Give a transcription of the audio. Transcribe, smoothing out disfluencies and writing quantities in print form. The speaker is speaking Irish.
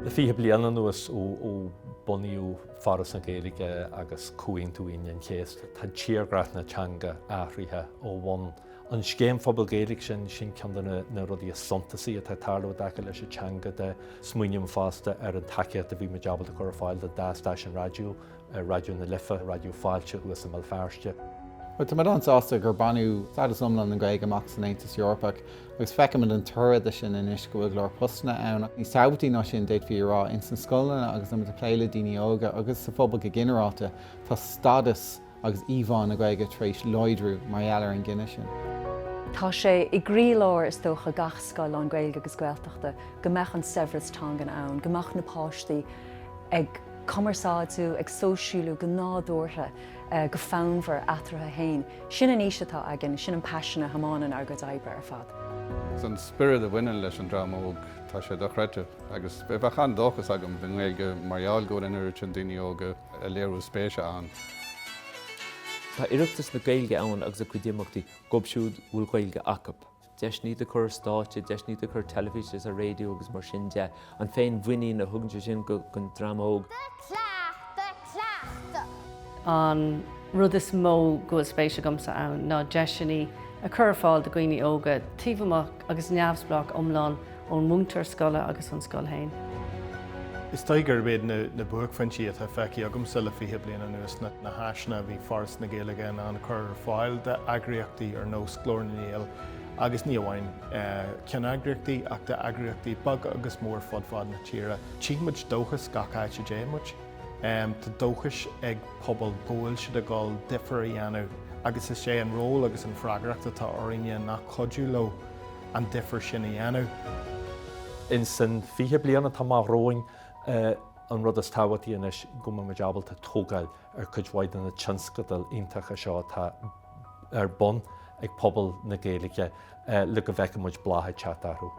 Fiche blian nuas ó buniu Foras na Gaeilge agus cúin in chéist. Tá tíargrath na teanga áthrithe ó bhain an scéim phobal Gaeilge sin ceanna na rudí sontasaí a tá tarlú dacha leis a teanga de smuoineam fásta ar an takeíocht a bhí me jabal a chur fáil de dáis an radio na lifa, radio fáilte agus an malfearste. But tá an sásta gur banú stadas umlan na Gaeilge amach san Aontas Eorpach, agus feicimid an tuirad sin inis go bhfuil leir postna ann. Ní saotaí ná sin déit fí rá in san scoilna agus am pléile daoine óga agus sa phobal go gineráta tá stadas agus íomhán na Gaeilge tar éis loidhrú mar ealar an gine sin. Tá sé i grí leir is dócha gach scoil an Gaeilge agus Gaeltachta go mbeadh an severas teangan ann, go mbeadh na páistí ag commerceáidú, ag sóisiúlú go nádúirtha go fánmhar athraithe hain. Sin an ísetá agan, sin an passionna hamánan ar go d'oibre ar fad. An spirit a bhaineann leis an drama óg tá sé do chreite, agus bheith bheachan dóchas agam bhí Gaeilge marall go in an daoine óga a léirú spéise an. Tá iireachtas na Gaeilge ann agus a cuidimeachtaí gobsiúd bhfuil Gaeilge acap. Deis ní a chur státe, deis ní a chur televísis a radio agus mar sin de, an féin bhuiní na thugann sin go drama óg. An rud is mó go spéise gomsa ann ná deisinaí a chur fáil do dhaoine óga tíomhach agus neamhsblach omláin ón mhúntar scoile agus an scoil hain. Is taigur bhéad na buachfaintí atá feici agamsa le fiche bliana nuas na háisna bhí Foras na Gaeilge an chur fáil de eagraíochtaí ar nós glórnaíal agus ní amháin Ceanneagraíochtaí ach de eagraíochtaí bag agus mór fodfád na tíre. Tímuid dóchas gachaid a démuid. Tá dóchas ag pobl bóil siad a gáil difar a dhéanamh agus is sé an ról agus an freagracht atá orrainne nach chodú lo an difar sin a dhéanamh. In san fiche bliana tá má róing an rud is táhatíí inis go me jabalta tógáil ar chuidhhaid na tionscadal iontacha seo tá ar bon ag pobl na Gaeilge le go bhfeicemuid blathe teacht arú.